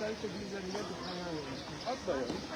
Out ba yun?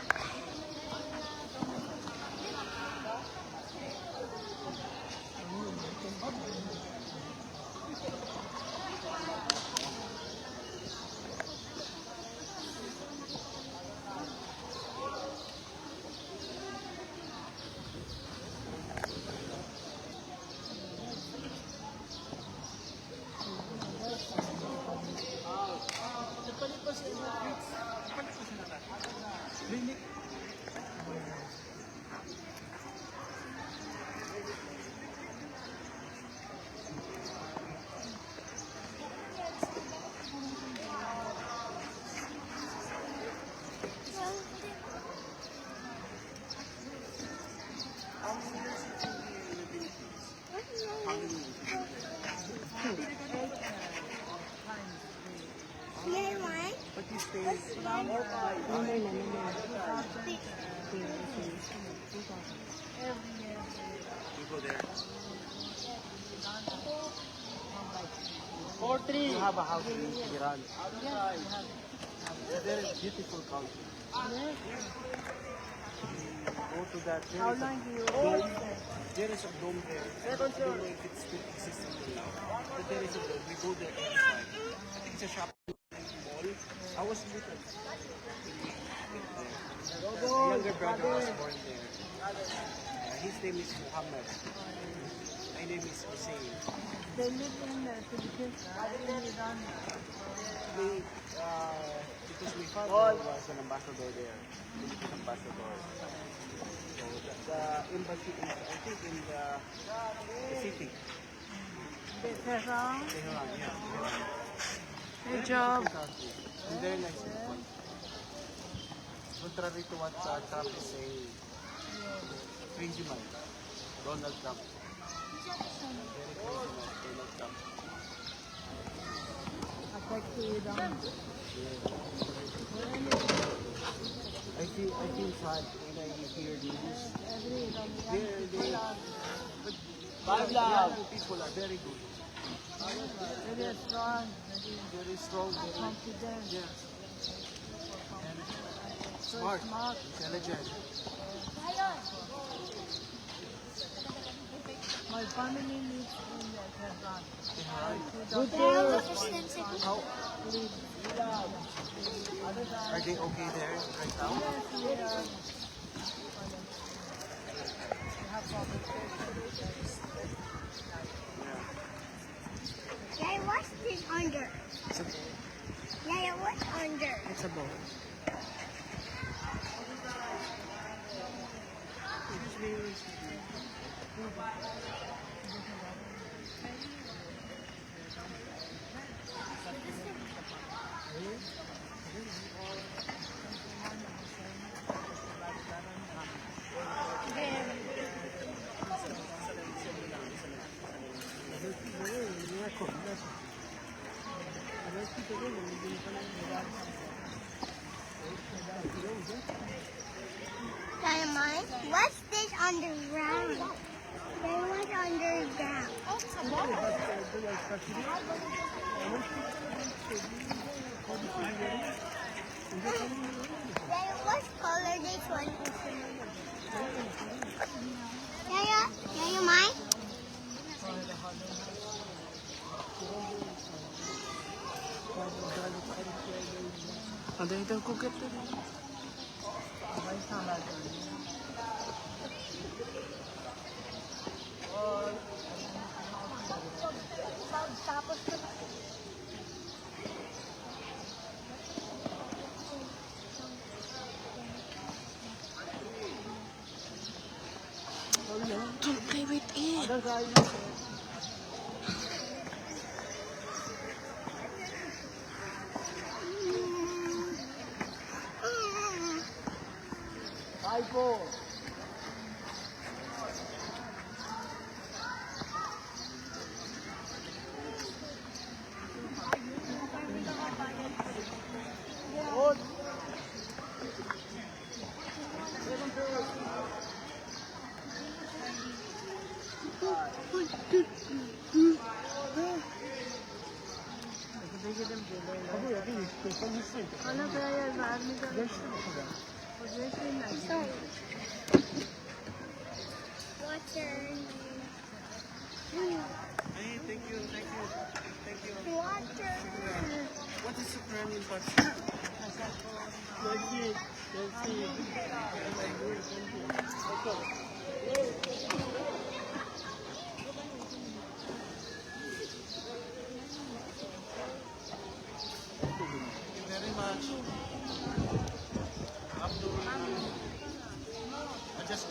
But you stay you go there. 4-3. You have a house in Iran. There is beautiful country. Go to that. How long do you There is a dome there. I don't know if it still exists until now. But there is a dome. We go there every time. I think it's a shopping mall. I was little. The younger brother was born there. His name is Muhammad. My name is Hussein. They live in the Philippines, in Iran. Because my father was an ambassador there. Philippine ambassador. So the embassy is, I think, in the city. Tehran. Tehran, yeah. Good job. And very nice people. Contrary to what Trump is saying, crazy man, Donald Trump. Very crazy man, Donald Trump. Affect Iran. I feel sad when I hear news. Every But Five the love. young people are very good. very strong, Very strong, very very confident, yeah. And so smart, smart. intelligent. My family lives in Tehran. Tehran. Good How are they okay there right now? We have conversations. Yaya, what's this under? It's a Yaya, what's under? it's a boat. Yaya, mine? What's this underground? Yaya, what's underground? Yaya, what color this one? Yaya, mine? Ada ito kukat to. Don't play with it. Hala kaya army ka. Possession na. Sorry. Water. Hey, thank you. Water. What is Ukrainian part? Thank you very much. Abdul. I just.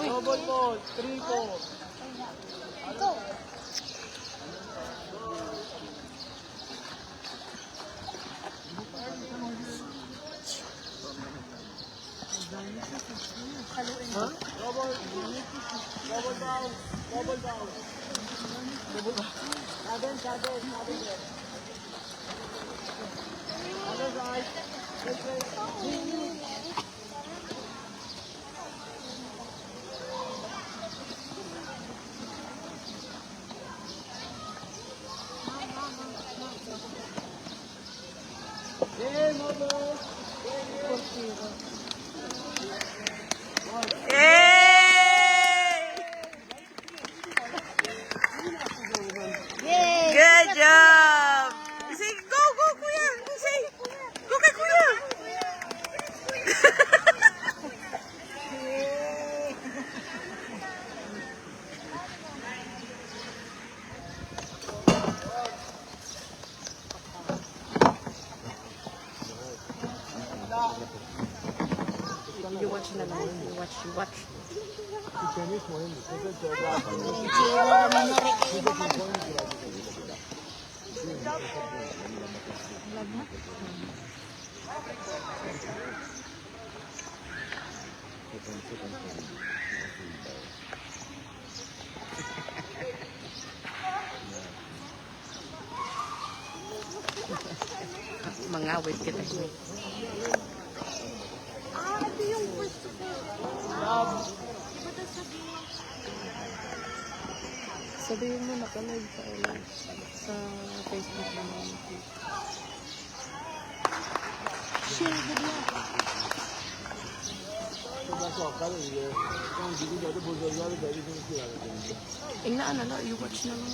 Double ball, three ball. Go. Huh? Double down. Seven there. Other side. Hey, mother. Good job! Say, go, kuya! Say, go kay kuya! You watch na lang. You watch. Mangawit kita. Ito yung gusto ko. Sabihin mo naka-live pa sa Facebook naman. Share video. Ingna na, you watch na lang.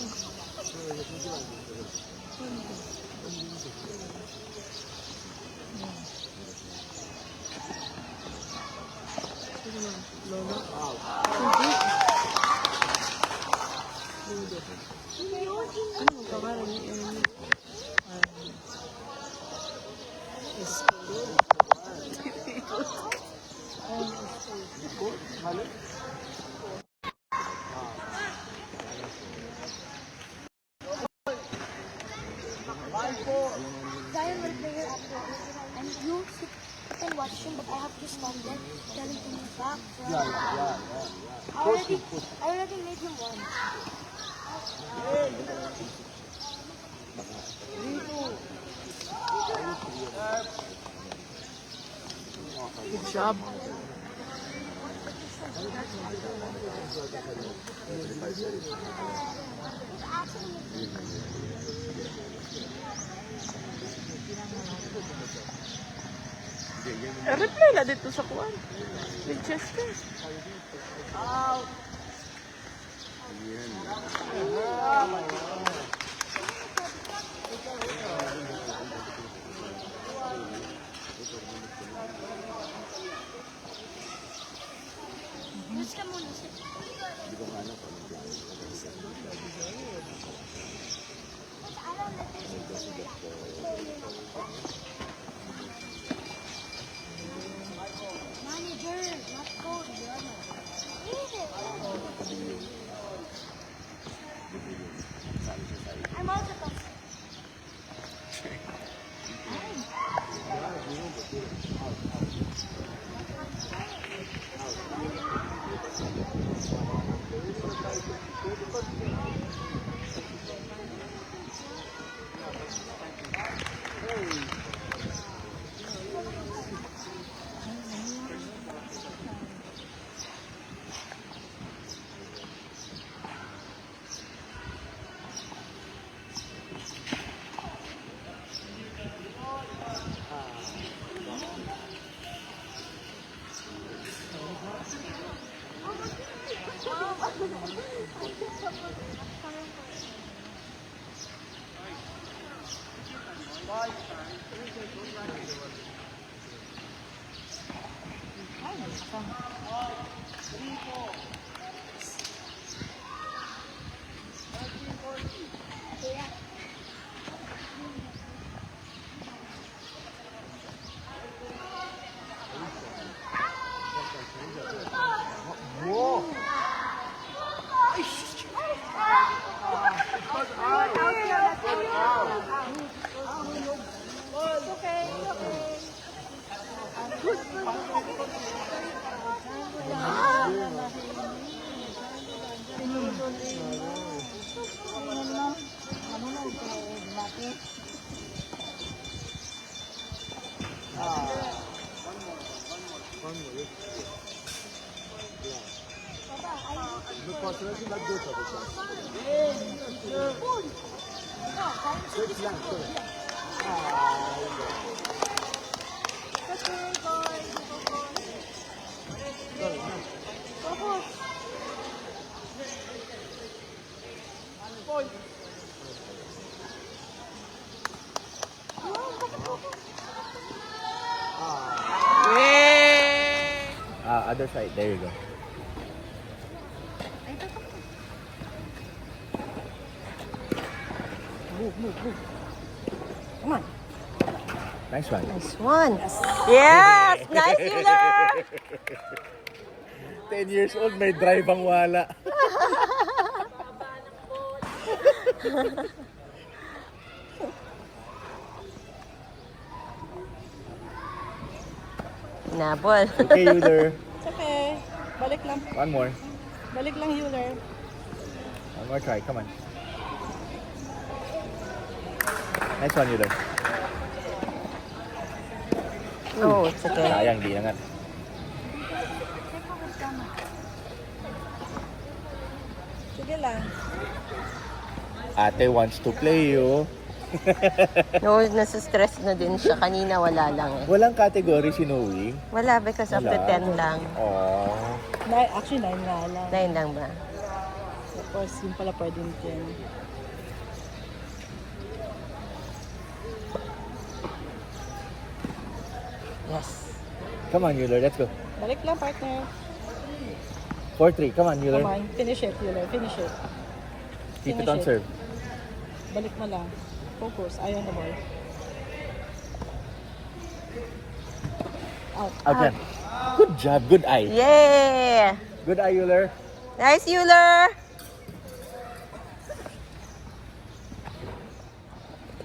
Lola. Ano ang pangalan ni Ernie? Zion will play her after. And you can watch him, but I have to stand there, tell him to move back. I already made him one. Good job. Replay na dito sa kuwan. Winchester. Out. Yay! Other side. There you go. Come on. Nice one. Nice one. Yes! Nice, Euler! 10 years old, may drive ang wala. Nabol. Okay, Euler. It's okay. Balik lang. One more. Balik lang, Euler. One more try. Come on. Nice one, Euler. Oh, it's okay. Sayang, di na nga. Sige lang. Ate wants to play you. No, nasa-stress na din siya. Kanina wala lang eh. Walang category si Noe. Wala because up to Wala. 10 lang. Oh. Actually, 9 nga lang. 9 lang ba? Tapos, yung pala pwedeng 10. Yes. Come on, Euler. Let's go. Balik lang, partner. 4-3. Come on, Euler. Come on. Finish it, Euler. Finish it. Keep it Finish on it. serve. Balik mo lang. Focus. Eye on the ball. Out. Again. Good job. Good eye. Yay! Good eye, Euler. Nice, Euler!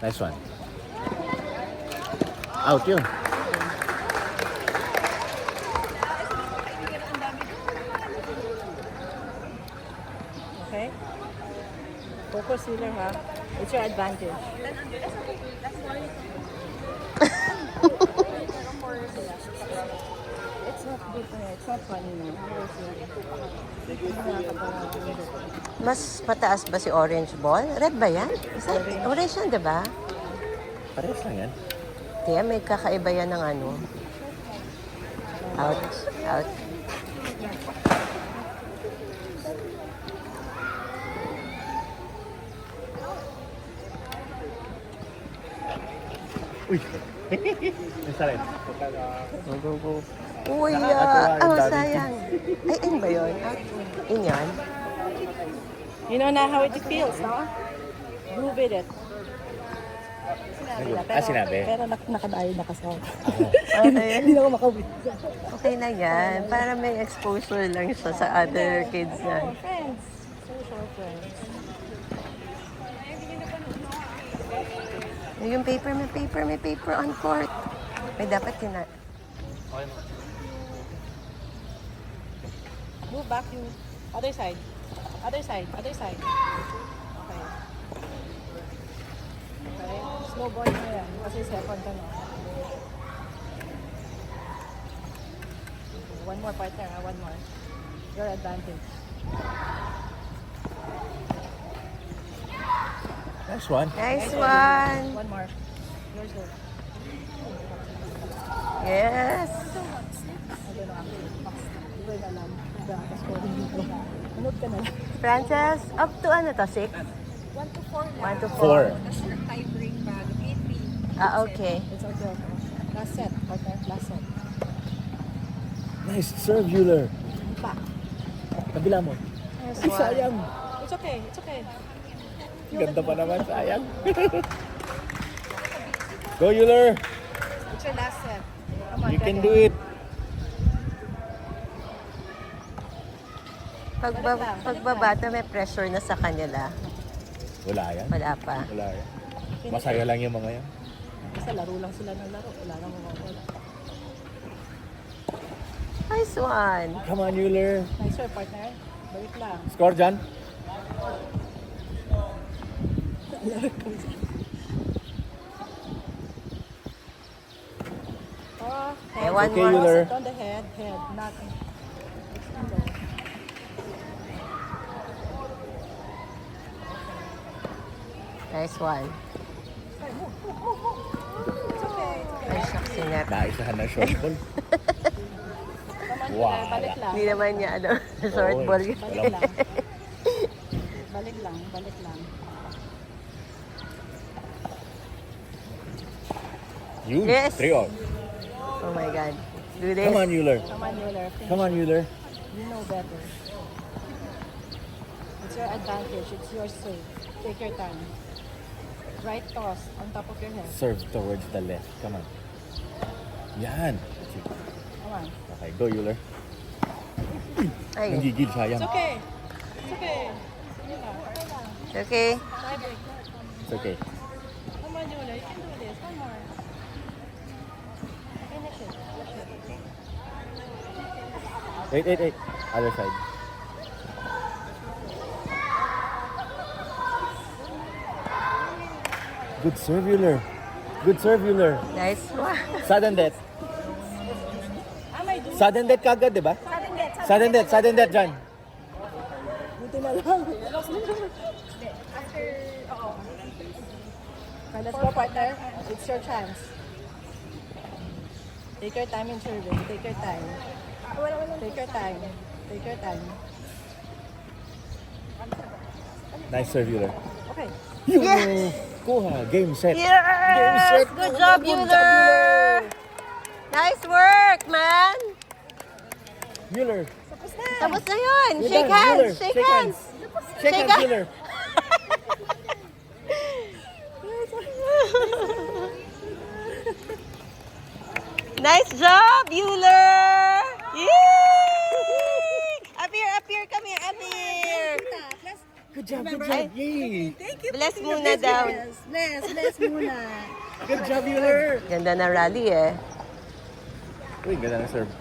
Nice one. Out yun. Okay? Focus, Euler, ha? It's your advantage. It's not good. It's not funny, no? Mas mataas ba si orange ball? Red ba yan? Isa, orange yan, di ba? Parehas lang yan. Kaya may kakaiba yan ng ano. Out. Out. Uy! Isa rin. Go, go, go. Uy, Nakakatuwa yung oh, daming sayang. Ay, in ba yun? Out. In yun? You know now how it feels, no? Groove with it. Sinabi. Pero nakadayo na kasi ako. Okay. Hindi na ako makawin. Okay na yan. Para may exposure lang siya sa other kids na. Friends. Social friends. Yung paper, may paper on court. May dapat Move back you. Other side. Other side. Other side. Okay. Okay. Slow ball na yan. Kasi second ka na. One more partner, ha? One more. Your advantage. Nice one. Nice one. One more. Yours go. Yes. I don't know actually. Hindi ko alam. Hindi ako scoring dito. Manood ka na lang. Frances, up to ano to? 6? 1 to 4 lang. 1 to 4. 4. Tapos tie break pa. 8-3. Ah, okay. It's okay. Last set, partner. Last set. Nice serve, Euler. Pa. Kabila mo. Yes, Ay, sayang. It's okay. It's okay. Ganda pa naman, sayang. Go, Euler. It's your last set. Come on, You can try do it. Pagbabata, may pressure na sa kanila. Wala yan. Wala pa. Wala yan. Masaya lang yung mga yan. Basta laro lang sila ng laro. Wala nang mawawala. Nice one. Come on, Euler. Nice work, partner. Balik lang. Score, John. Oh, Okay, head. one Okay, more. Euler. Sit on the head, not. Nice one. It's okay. Ay, shucks, sinet. Naisahan ng short ball. Come on, Wow. Euler. Balik lang. Hindi naman niya, ano, short Oo, ball. eh. Balik lang. Balik lang. Balik lang. You, Yes. 3 all. Oh my God. Do this. Come on, Euler. Come on, Euler. Finish. Come on, Euler. You know better. It's your advantage. It's your serve. Take your time. Right toss on top of your head. Serve towards the left. Come on. Yan. That's it. Come on. Okay, go, Euler. Ay, Nanggigil, sayang. It's okay. It's okay. Sige lang. okay. Tie break. It's okay. Come on, Euler. You can do this. One more. Finish it. Finish it. Wait. Other side. Good serve, Euler. Good serve, Euler. Nice one. Sudden death. Ah, may do. Sudden death kagad, di ba? Sudden death, John. Buti na lang. Okay, let's go, partner. It's your chance. Take your time in serving. Take your time. Take your time. Take your time. Nice serve, Euler. Okay. Yes! Kuha. Game set. Yes! Good job, Euler! Nice work, man! Euler. Tapos na yun! You're Shake done, Euler. hands! Shake hands! Shake Shake hands, hands. Euler. Nice job, Euler! Yay! Up here, come here, up here! Good job. Yay! Bless muna daw. Bless muna. Good job, Euler. Ganda na rally eh. Uy, ganda na serve.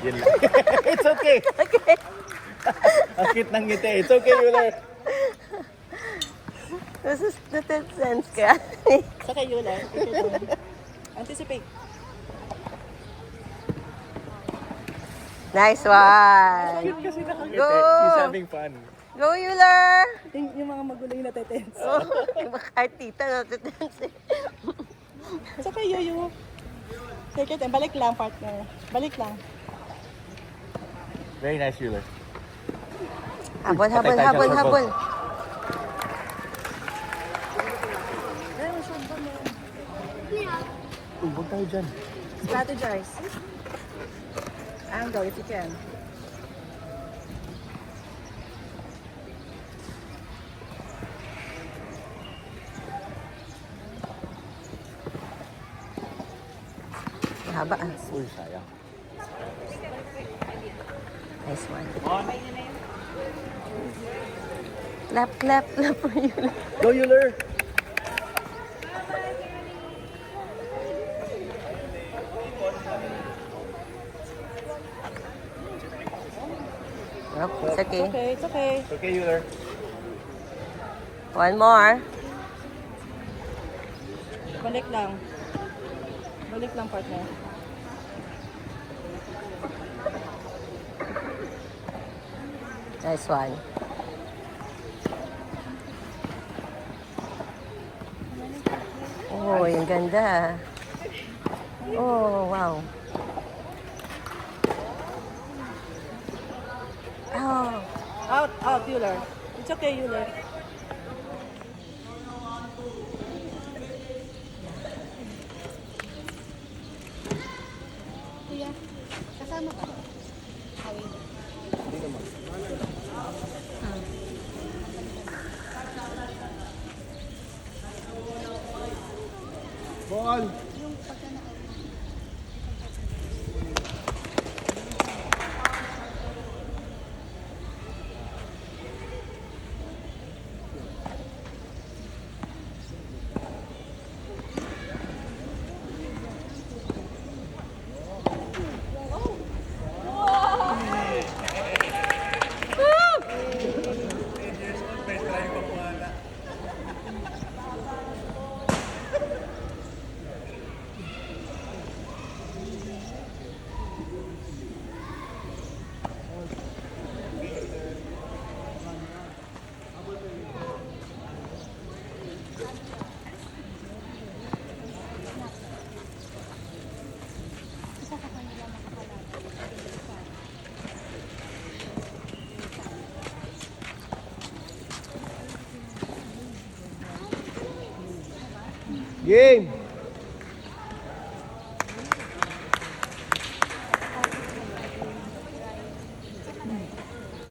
Yun lang. It's okay. Ang cute ng ngiti. It's okay, Euler. This is the 10 cents ka. It's okay, Euler. Take your time. Anticipate. Nice one! Ngiti. Go! He's having fun. Go, Euler! Yung mga magulo yung natetense. Oh, kahit tita natitense eh. It's okay, Yuyu. Take your time. Balik lang, partner. Balik lang. Very nice, Euler. Habol. Uy, huwag tayo dyan. Strategize. Angle if you can. Mahaba ah. Uy, sayang. Nice one. Clap for Euler. Go, Euler. Oh, it's okay. It's okay. It's okay, Euler. One more. Balik lang. Balik lang, partner. Nice one. Oh, yung ganda. Oh, wow. Out, Euler. It's okay, Euler. Kuya, kasama ka. Ball! Yung pagka na isa ka kanila makakalapit. Game!